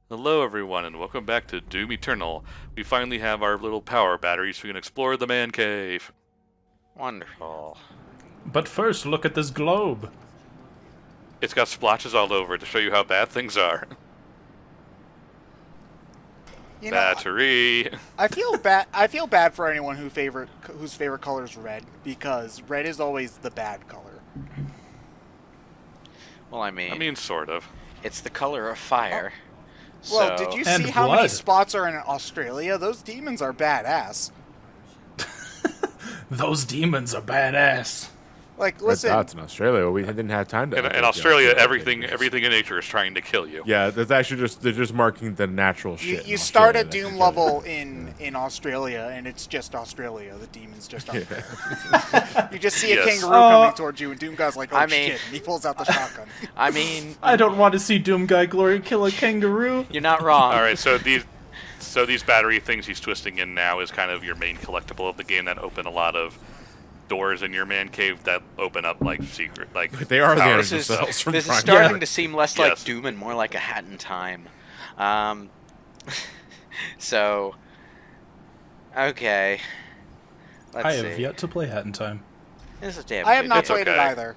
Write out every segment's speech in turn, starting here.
Hello everyone and welcome back to Doom Eternal. We finally have our little power batteries so we can explore the man cave. Wonderful. But first, look at this globe. It's got splotches all over it to show you how bad things are. You know, Battery. I feel bad. I feel bad for anyone whose favorite color is red, because red is always the bad color. Well, I mean, Sort of. it's the color of fire. Well, So, did you And see how many blood. spots are in Australia? Those demons are badass. Those demons are badass. Like, Red listen, dots in Australia. We didn't have time to. In update Australia, the everything pictures. in nature is trying to kill you. Yeah, that's actually they're just marking the natural you, shit. you in start Australia, a Doom that's level really- in Australia, and it's just Australia. The demons just aren't Yeah. there. You just see a Yes. kangaroo coming towards you, and Doom Guy's like, "Oh I mean- shit!" And he pulls out the shotgun. I mean, I don't want to see Doom Guy Glory kill a kangaroo. you're not wrong. All right, so these battery things he's twisting in now is kind of your main collectible of the game that open a lot of doors in your man cave that open up like secret They are the power energy This is cells from this is Prime. starting Yeah. to seem less Yes. like Doom and more like a Hat in Time. Um, so, okay. Let's I see. have yet to play Hat in Time. This is a damn. I have good not It's game. played it okay. either.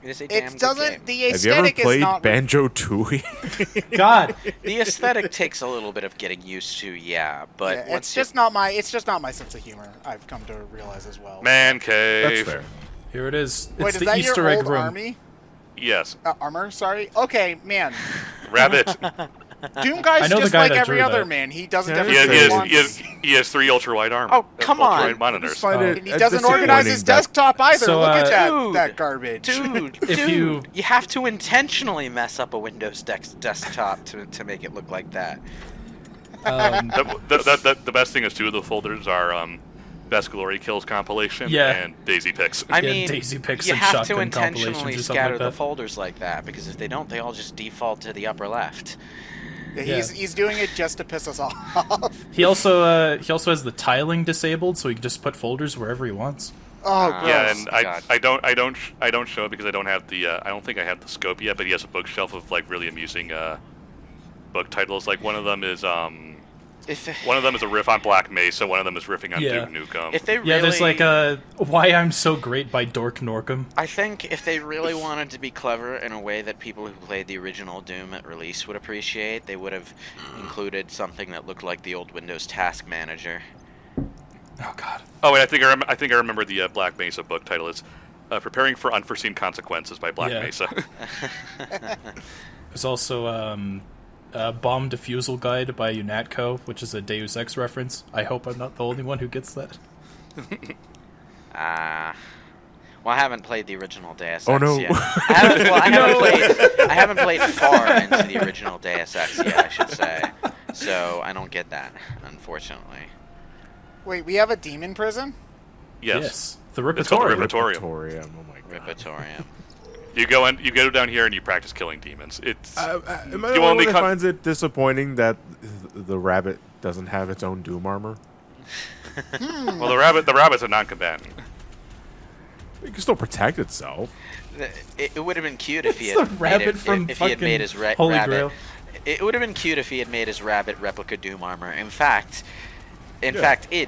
It is a damn It good doesn't. game. The Have you ever aesthetic is played not. Banjo Tooie? God, The aesthetic takes a little bit of getting used to, yeah, but Yeah, once it's just not my. It's just not my sense of humor. I've come to realize as well. man That's cave. fair. here it is. It's Wait, is the that Easter your egg old room. army? Yes, Armor, sorry. Okay, man. rabbit. Doom Guy's I know the just guy like that every drew other that. man. He doesn't Yeah, ever He has, That's he, say fair. has, once. he, has, he has 3 ultra wide armor. Oh, come ultra-wide on. monitors. Just find Oh. it And he doesn't disappointing organize his that- desktop either. So, Look at that, Dude. that garbage. Dude, If dude, you- have to intentionally mess up a Windows desktop to make it look like that. The best thing is 2 of the folders are Best Glory Kills compilation Yeah. and Daisy Picks. I Yeah, mean, Daisy picks you and have to shotgun compilations intentionally or something scatter like the that. folders like that, because if they don't, they all just default to the upper left. Yeah, he's doing it just to piss us off. He also has the tiling disabled, so he can just put folders wherever he wants. Oh, Ah. gross. Yeah, and God. I don't show it because I don't have the I don't think I have the scope yet. But he has a bookshelf of like really amusing book titles. Like one of them is a riff on Black Mesa. One of them is riffing on Yeah. Duke Nukem. If they really, Yeah, there's like a Why I'm So Great by Dork Norkum. I think if they really wanted to be clever in a way that people who played the original Doom at release would appreciate, they would have included something that looked like the old Windows Task Manager. Oh God. Oh, and I think I remember the Black Mesa book title is Preparing for Unforeseen Consequences by Black Yeah. Mesa. There's also a Bomb Defusal Guide by UNATCO, which is a Deus Ex reference. I hope I'm not the only one who gets that. Well, I haven't played the original Deus Ex Oh, no. yet. I haven't played far into the original Deus Ex yet, I should say. So I don't get that, unfortunately. Wait, we have a demon prison? Yes. The It's called the Ripitorium. Ripitorium. Oh my god. Ripitorium. You go down here and you practice killing demons. It's Am I You the only only one that cut- finds it disappointing that the rabbit doesn't have its own Doom armor? well the rabbit's a non-combatant. It can still protect itself. It would have been cute if he It's had the rabbit made it, from if he had made his fucking Holy rabbit. Grail. It would have been cute if he had made his rabbit replica Doom armor. In fact, Yeah.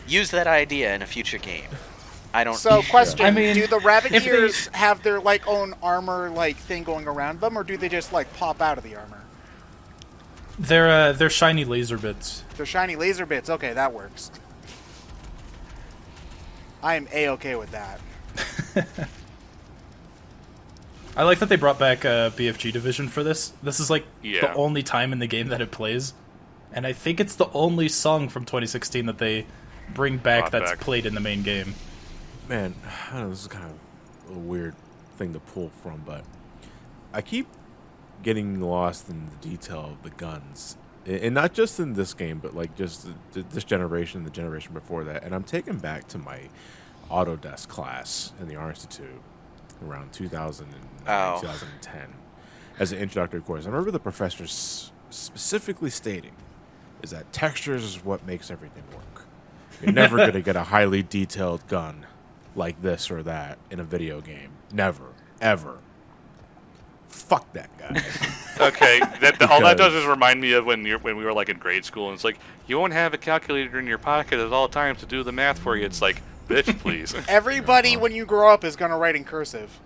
Use that idea in a future game. I don't. So, question: I mean, do the rabbit if they- ears have their like own armor like thing going around them, or do they just like pop out of the armor? They're shiny laser bits. They're shiny laser bits. Okay, that works. I am a-okay with that. I like that they brought back BFG Division for this. This is like Yeah. the only time in the game that it plays, and I think it's the only song from 2016 that they bring back Brought that's back. played in the main game. Man, I don't know, this is kind of a weird thing to pull from, but I keep getting lost in the detail of the guns. And not just in this game, but like just this generation, the generation before that. And I'm taken back to my Autodesk class in the Art Institute around 2009, Oh. 2010 as an introductory course. I remember the professor specifically stating is that textures is what makes everything work. You're never going to get a highly detailed gun like this or that in a video game. Never. Ever. fuck that guy. Okay, all that does is remind me of when we were like in grade school, and it's like you won't have a calculator in your pocket at all times to do the math for you. It's like, bitch, please. Everybody, when you grow up, is gonna write in cursive.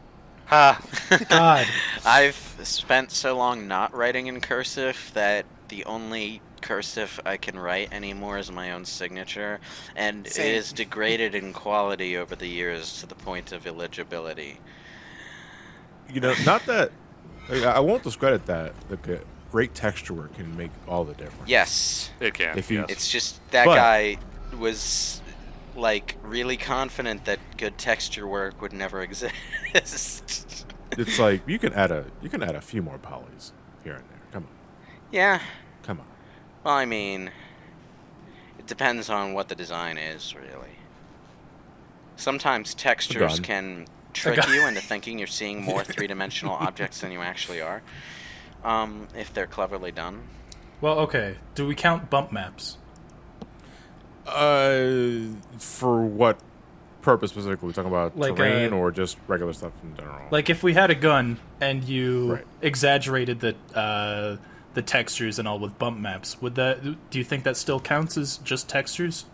Ha! God. I've spent so long not writing in cursive that the only cursive I can write anymore is my own signature, and Same. it is degraded in quality over the years to the point of illegibility. You know, not that I won't discredit that. Like, great texture work can make all the difference. Yes. It can. If you- yes. It's just that But- guy was like really confident that good texture work would never exist. It's like you can add a few more polys here and there. Come on, Yeah. come on. Well, I mean, it depends on what the design is, really. Sometimes textures gun. can trick you into thinking you're seeing more three-dimensional objects than you actually are, if they're cleverly done. Well, okay. Do we count bump maps? For what purpose specifically? We talking about Like, terrain or just regular stuff in general? Like, if we had a gun and you Right. exaggerated the textures and all with bump maps, do you think that still counts as just textures?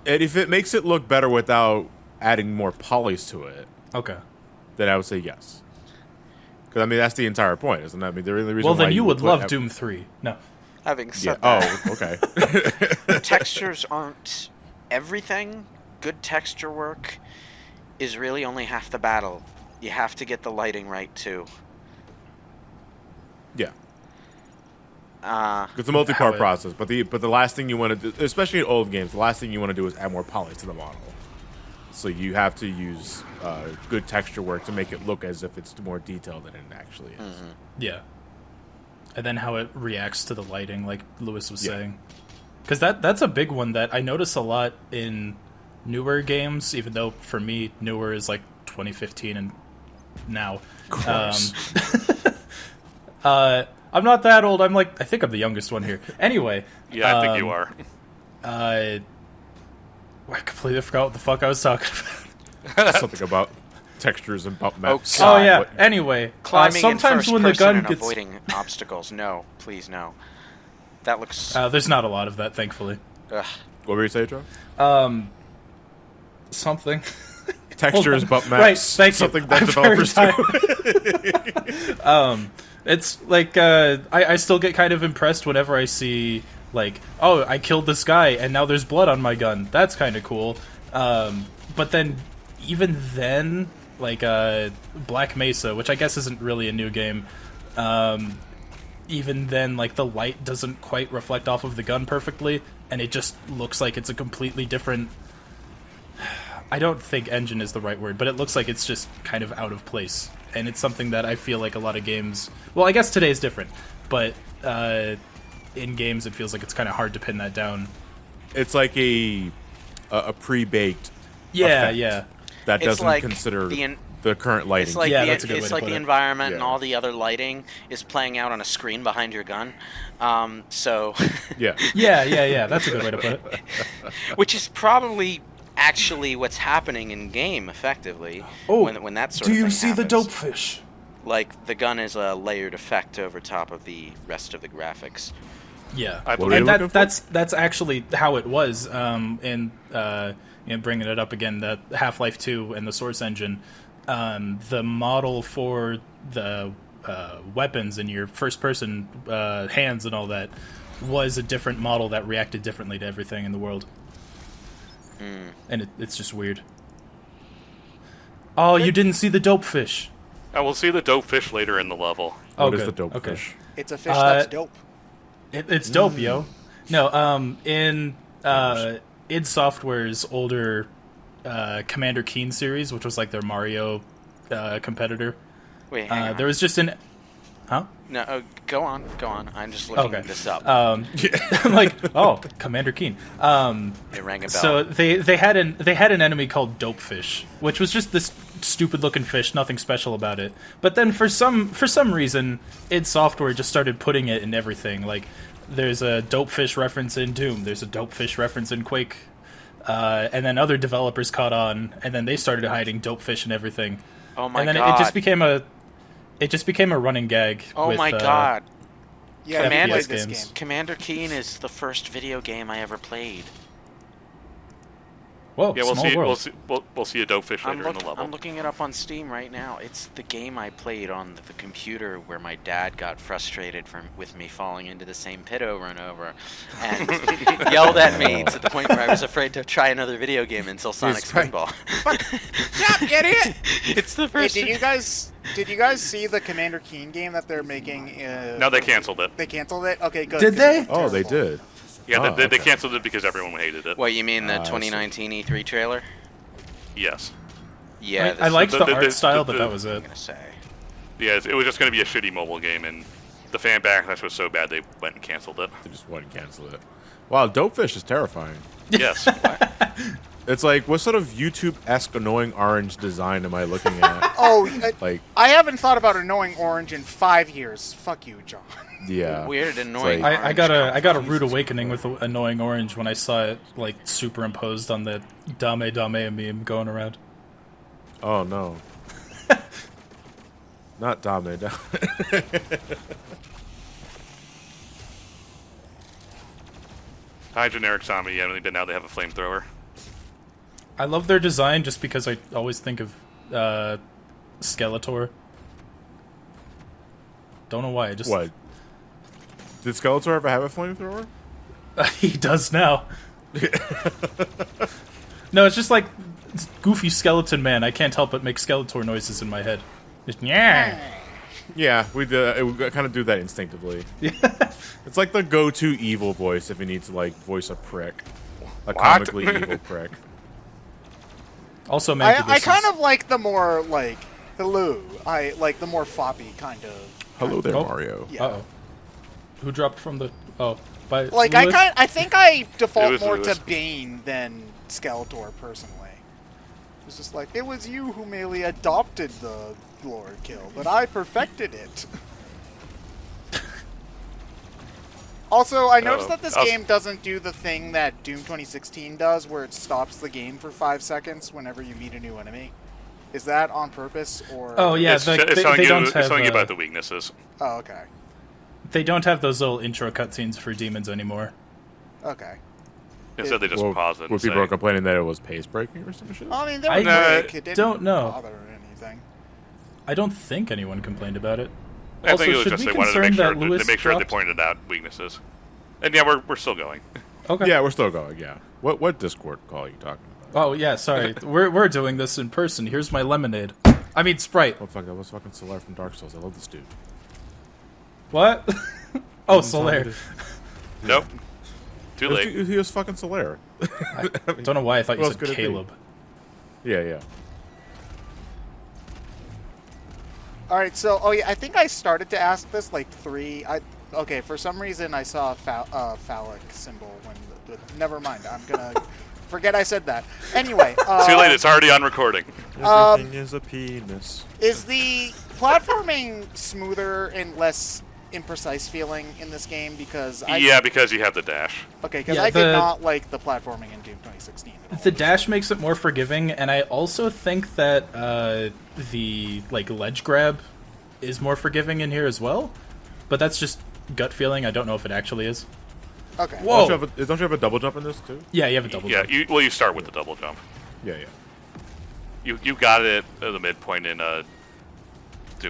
and if it makes it look better without adding more polys to it, Okay. then I would say yes. Because I mean that's the entire point, isn't it? I mean the only reason. Well, then why you would put love Doom 3. No. Having Yeah. said that, Oh, okay. textures aren't everything. Good texture work is really only half the battle. You have to get the lighting right, too. Yeah. Uh, It's a multi-part How it- process, but the last thing you want to do, especially in old games, the last thing you want to do is add more polys to the model. So you have to use good texture work to make it look as if it's more detailed than it actually is. Yeah. And then how it reacts to the lighting, like Lewis was Yeah. saying. Because that's a big one that I notice a lot in newer games, even though for me, newer is like 2015 and now. Gross. I'm not that old. I think I'm the youngest one here. Anyway. Yeah, I think you are. I completely forgot what the fuck I was talking about. Something about textures and bump maps. God. Oh yeah. What- Anyway, climbing sometimes in first when the person gun and gets, avoiding obstacles. No, please no. That looks... there's not a lot of that, thankfully. ugh. What were you saying, Joe? Something. Textures, bump maps. Right, thank you. Something that I'm very developers do. It's like I still get kind of impressed whenever I see like, oh, I killed this guy and now there's blood on my gun. That's kind of cool. But then, even then, like Black Mesa, which I guess isn't really a new game. Even then, like the light doesn't quite reflect off of the gun perfectly, and it just looks like it's a completely different. I don't think engine is the right word, but it looks like it's just kind of out of place. And it's something that I feel like a lot of games... Well, I guess today's different, but in games it feels like it's kind of hard to pin that down. It's like a pre-baked Yeah, effect yeah. that It's doesn't like consider the the current lighting. It's like Yeah, that's a good way it's to like put the it. environment and Yeah. all the other lighting is playing out on a screen behind your gun. So, Yeah. Yeah, that's a good way to put it. which is probably actually what's happening in game, effectively. When that sort of thing happens. fish? Like the gun is a layered effect over top of the rest of the graphics. Yeah, I What believe were you and looking for? that's actually how it was. And bringing it up again, the Half-Life 2 and the Source engine, the model for the weapons in your first-person hands and all that was a different model that reacted differently to everything in the world. And it's just weird. Oh, you didn't see the dope fish. I will see the dope fish later in the level. Oh, What is good. the dope Okay. fish? It's a fish that's dope. It's dope, yo. No, in id Software's older Commander Keen series, which was like their Mario competitor, Wait, hang on. there was just an... Huh? No, go on. I'm just looking Okay. this up. I'm like, oh, Commander Keen. It rang a bell. So they had an enemy called Dopefish, which was just this stupid looking fish, nothing special about it. But then for some reason, id Software just started putting it in everything. Like there's a Dopefish reference in Doom, there's a Dopefish reference in Quake, and then other developers caught on, and then they started hiding Dopefish and everything. Oh my and then god. it just became a It just became a running gag. Oh with, my god. Yeah, Commander I played this games. game. Commander Keen is the first video game I ever played. Whoa, Yeah, we'll small see. world. We'll see a dopefish later in the level. I'm looking it up on Steam right now. It's the game I played on the computer where my dad got frustrated with me falling into the same pit over and over, and yelled at me to the point where I was afraid to try another video game until Sonic Spinball. Stop, idiot! It's the Hey, first. did you guys see the Commander Keen game that they're making? No, they canceled it. They canceled it? Okay, good. Did 'cause they? it was Oh, they terrible. did. Yeah, Oh, they okay. canceled it because everyone hated it. What, you mean the I see. 2019 E3 trailer? Yes. Yeah, I liked the the- art style, the- but that was I'm it. gonna say. Yeah, it was just going to be a shitty mobile game, and the fan backlash was so bad they went and canceled it. They just wouldn't cancel it. Wow, Dopefish is terrifying. Yes. It's like, what sort of YouTube-esque annoying orange design am I looking at? Oh, Like, I haven't thought about annoying orange in 5 years. Fuck you, John. yeah. Weird, It's annoying. like- I got a rude awakening with annoying orange when I saw it like superimposed on the Dame Dame meme going around. Oh, no. Not Dame. Hi, generic zombie. Yeah, but now they have a flamethrower. I love their design just because I always think of Skeletor. Don't know why. I just What? Did Skeletor ever have a flamethrower? he does now. No, it's just like it's goofy skeleton man. I can't help but make Skeletor noises in my head. Just yeah. Yeah, we kind of do that instinctively. It's like the go-to evil voice if you need to like voice a prick, a comically evil prick. Also, Maggie, I kind of like the more, like, hello. I like the more foppy kind of. Hello there, Oh. Mario. Yeah. Uh-oh. Who dropped from the... Oh, by Like, Lewis? I think I default was more Lewis. to Bane than Skeletor, personally. It's just like, it was you who merely adopted the Lord Kill, but I perfected it. Also, I noticed that this game doesn't do the thing that Doom 2016 does, where it stops the game for 5 seconds whenever you meet a new enemy. Is that on purpose, or... Oh, yeah, It's, they telling you, don't it's have... telling you about the weaknesses. Oh, okay. They don't have those little intro cutscenes for demons anymore. Okay. Instead, they just Well, pause it were and people say, are complaining that it was pace breaking or some shit? I mean, they I were quick. It didn't don't know. bother anything. I don't think anyone complained about it. I Also, think it was should just we they wanted to make concern sure, that Lewis to make sure they dropped? pointed out weaknesses. And yeah, we're still going. Okay. Yeah, we're still going. Yeah. What Discord call are you talking about? Oh, yeah, sorry. we're doing this in person. Here's my lemonade. I mean, Sprite. Oh fuck, that was fucking Solar from Dark Souls. I love this dude. What? Oh, Solaire. Nope. Too late. He was fucking Solar. Don't know why I thought you What else said could it be? Caleb. Yeah. Alright, so, oh yeah, I think I started to ask this like okay, for some reason I saw a phallic symbol when, never mind, I'm gonna forget I said that. Anyway. Too late. It's already on recording. Everything is a penis. Is the platforming smoother and less imprecise feeling in this game? Because Yeah, because you have the dash. Okay, because Yeah, I did the- not like the platforming in Doom 2016 at all. The dash makes it more forgiving, and I also think that the like ledge grab is more forgiving in here as well. But that's just gut feeling. I don't know if it actually is. Okay. Whoa. Don't you have a double jump in this too? Yeah, you have a double Yeah, jump. you start with the double jump. Yeah. You got it at the midpoint in Doom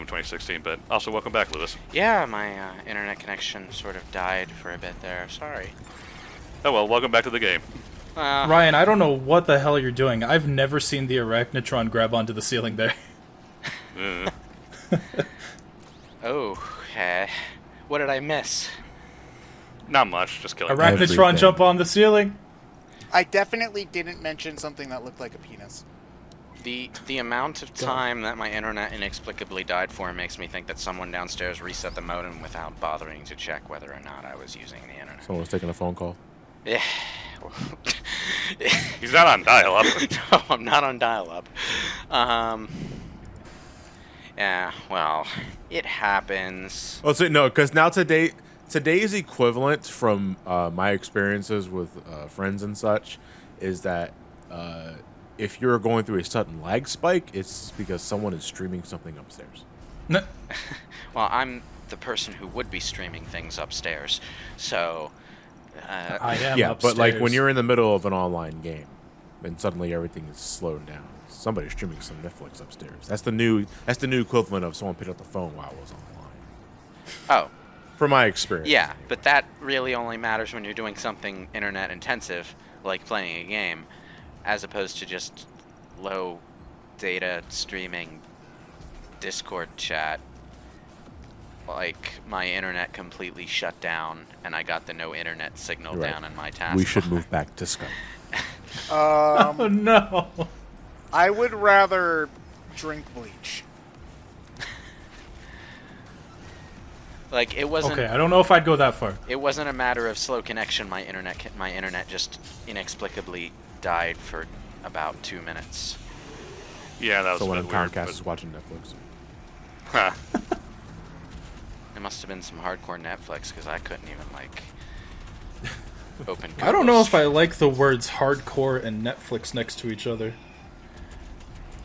2016, but also welcome back, Lewis. Yeah, my internet connection sort of died for a bit there. Sorry. Oh well, welcome back to the game. Ryan, I don't know what the hell you're doing. I've never seen the Arachnotron grab onto the ceiling there. Oh, what did I miss? Not much, just killing. Arachnotron Everything. jump on the ceiling. I definitely didn't mention something that looked like a penis. The amount of time that my internet inexplicably died for makes me think that someone downstairs reset the modem without bothering to check whether or not I was using the internet. Someone was taking a phone call. Yeah. He's not on dial-up. No, I'm not on dial-up. Yeah, well, it happens. Oh, so no, because now today's equivalent from my experiences with friends and such is that if you're going through a sudden lag spike, it's because someone is streaming something upstairs. No. Well, I'm the person who would be streaming things upstairs, so. I am Yeah, upstairs. but like when you're in the middle of an online game, and suddenly everything is slowed down. Somebody's streaming some Netflix upstairs. That's the new equivalent of someone picked up the phone while I was online. Oh. From my experience. Yeah, but that really only matters when you're doing something internet intensive, like playing a game, as opposed to just low data streaming Discord chat. Like, my internet completely shut down, and I got the no internet signal You're right. down in my taskbar. We should move back to Skype. Oh no. I would rather drink bleach. Like, it wasn't. Okay, I don't know if I'd go that far. It wasn't a matter of slow connection. My internet just inexplicably died for about 2 minutes. Yeah, that was So a when bit weird. Comcast is watching Netflix. Huh. It must have been some hardcore Netflix because I couldn't even open. I don't know Google's. if I like the words hardcore and Netflix next to each other.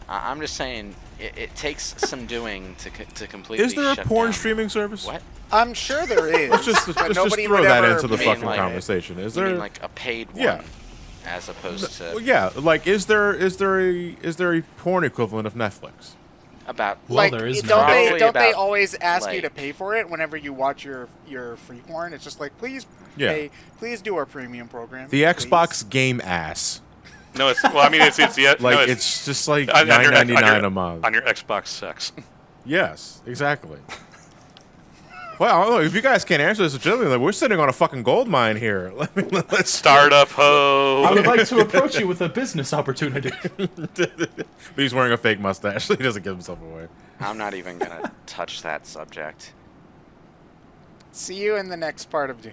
I'm just saying it takes some doing to completely. Is there a shut porn down. streaming service? What? I'm sure there is. Let's just but nobody throw would that ever into the You mean fucking like- conversation. Is You there? mean like a paid one? Yeah. As opposed to Well, yeah, like is there a porn equivalent of Netflix? about Well, like, there is don't now. they Probably don't they about, always ask you to like- pay for it whenever you watch your free porn? It's just like please Yeah. pay, please do our premium program. The please. Xbox Game Ass. No, it's well. I mean, it's yeah. Like no, it's just like on your- $9.99 a month. on your Xbox sex. Yes, exactly. Well, look, if you guys can't answer this legitimately, like, we're sitting on a fucking gold mine here. Let's Startup ho. I would like to approach you with a business opportunity. But he's wearing a fake mustache, so he doesn't give himself away. I'm not even gonna touch that subject. See you in the next part of Doom.